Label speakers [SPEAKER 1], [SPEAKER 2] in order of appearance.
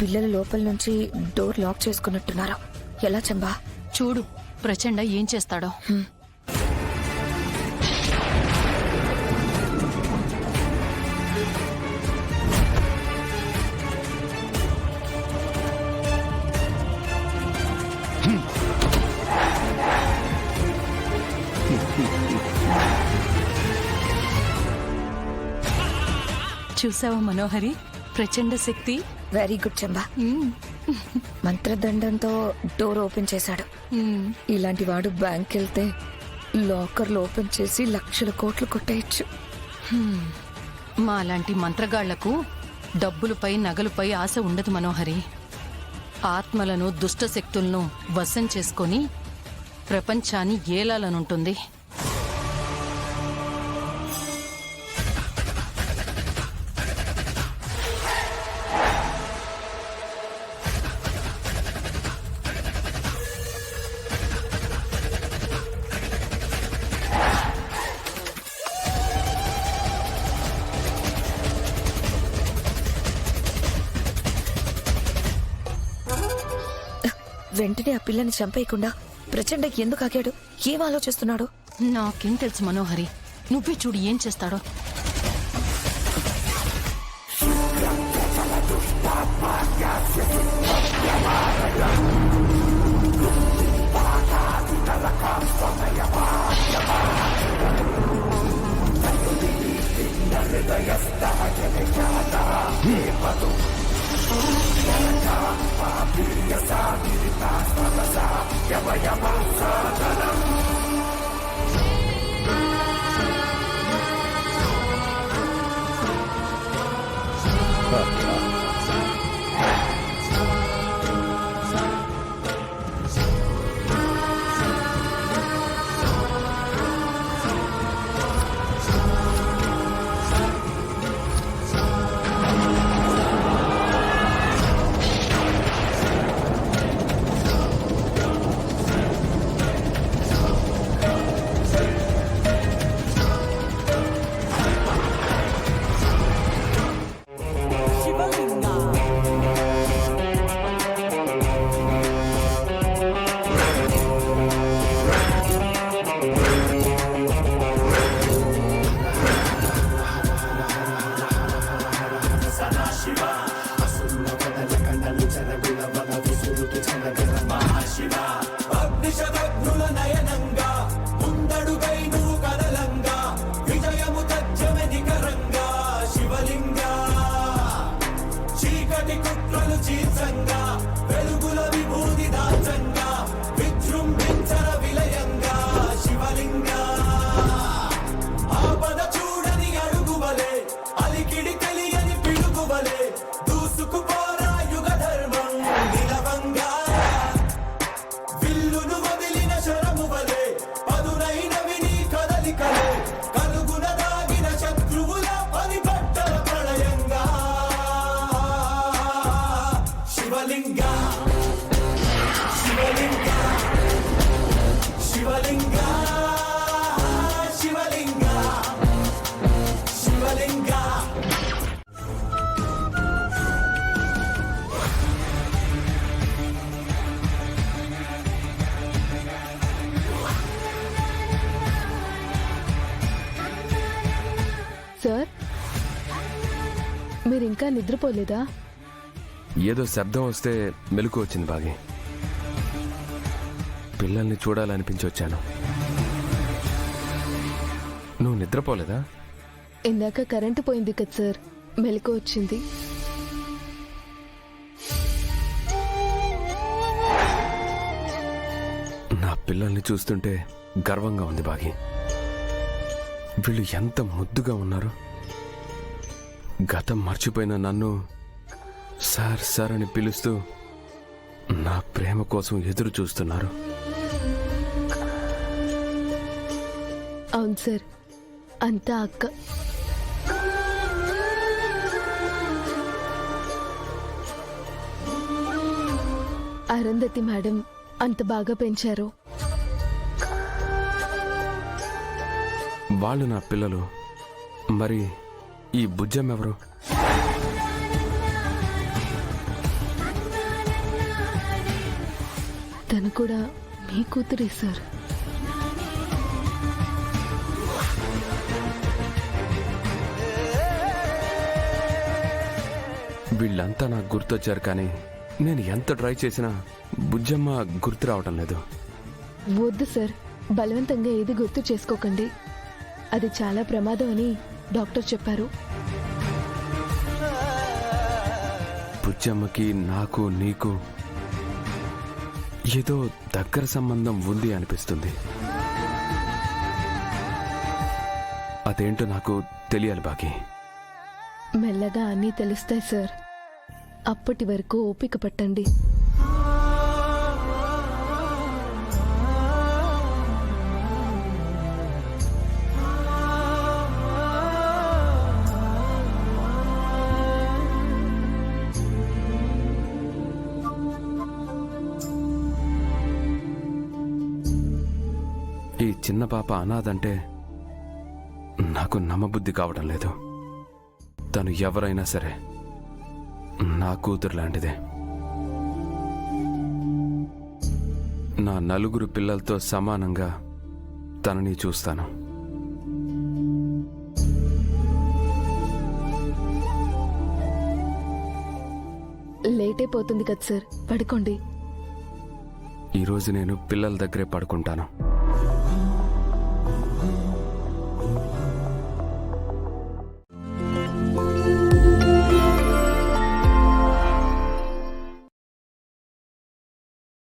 [SPEAKER 1] పిల్లలు లోపల నుంచి డోర్ లాక్ చేసుకున్నట్టున్నారు. ఎలా చంబా?
[SPEAKER 2] చూడు ప్రచండ ఏం చేస్తాడో. చూసావా మనోహరి, ప్రచండ శక్తి.
[SPEAKER 1] Very good Chamba. మంత్రదండంతో డోర్ ఓపెన్ చేశాడు. ఇలాంటి వాడు బ్యాంక్ వెళ్తే లాకర్లు ఓపెన్ చేసి లక్షల కోట్లు కొట్టేయచ్చు.
[SPEAKER 2] మా లాంటి మంత్రగాళ్లకు డబ్బులపై నగలుపై ఆశ ఉండదు మనోహరి. ఆత్మలను దుష్ట శక్తులను వశం చేసుకొని ప్రపంచాన్ని ఏలాలనుంటుంది.
[SPEAKER 1] వెంటనే ఆ పిల్లని చంపేయకుండా ప్రచండ ఎందుకు ఆగాడు? ఏం ఆలోచిస్తున్నాడు?
[SPEAKER 2] నాకేం తెలుసు మనోహరి, నువ్వే చూడు ఏం చేస్తాడో.
[SPEAKER 3] సార్, మీరింకా నిద్రపోలేదా?
[SPEAKER 4] ఏదో శబ్దం వస్తే మెలకు వచ్చింది బాగి. పిల్లల్ని చూడాలనిపించి వచ్చాను. నువ్వు నిద్రపోలేదా?
[SPEAKER 3] ఇందాక కరెంటు పోయింది కదా సార్, మెలకు వచ్చింది.
[SPEAKER 4] నా పిల్లల్ని చూస్తుంటే గర్వంగా ఉంది బాగి. వీళ్ళు ఎంత ముద్దుగా ఉన్నారు. గతం మర్చిపోయిన నన్ను సార్ సార్ అని పిలుస్తూ నా ప్రేమ కోసం ఎదురు చూస్తున్నారు.
[SPEAKER 3] అవును సార్, అంతా అక్క. అరుంధతి మేడం అంత బాగా పెంచారు.
[SPEAKER 4] వాళ్ళు నా పిల్లలు. మరి ఈ బుజ్జం ఎవరు?
[SPEAKER 3] తను కూడా మీ కూతురే సార్.
[SPEAKER 4] వీళ్ళంతా నాకు గుర్తొచ్చారు, కానీ నేను ఎంత ట్రై చేసినా బుజ్జమ్మ గుర్తు రావటం లేదు.
[SPEAKER 3] వద్దు సార్, బలవంతంగా ఏది గుర్తు చేసుకోకండి. అది చాలా ప్రమాదం అని డాక్టర్ చెప్పారు.
[SPEAKER 4] బుజ్జమ్మకి నాకు నీకు ఏదో దగ్గర సంబంధం ఉంది అనిపిస్తుంది. అదేంటో నాకు తెలియాలి బాకీ.
[SPEAKER 3] మెల్లగా అన్నీ తెలుస్తాయి సార్. అప్పటి వరకు ఓపిక పట్టండి.
[SPEAKER 4] ఈ చిన్న పాప అనాథంటే నాకు నమ్మబుద్ధి కావడం లేదు. తను ఎవరైనా సరే నా కూతురు లాంటిదే. నా నలుగురు పిల్లలతో సమానంగా తనని చూస్తాను.
[SPEAKER 3] లేట్ అయిపోతుంది కదా సార్, పడుకోండి.
[SPEAKER 4] ఈరోజు నేను పిల్లల దగ్గరే పడుకుంటాను.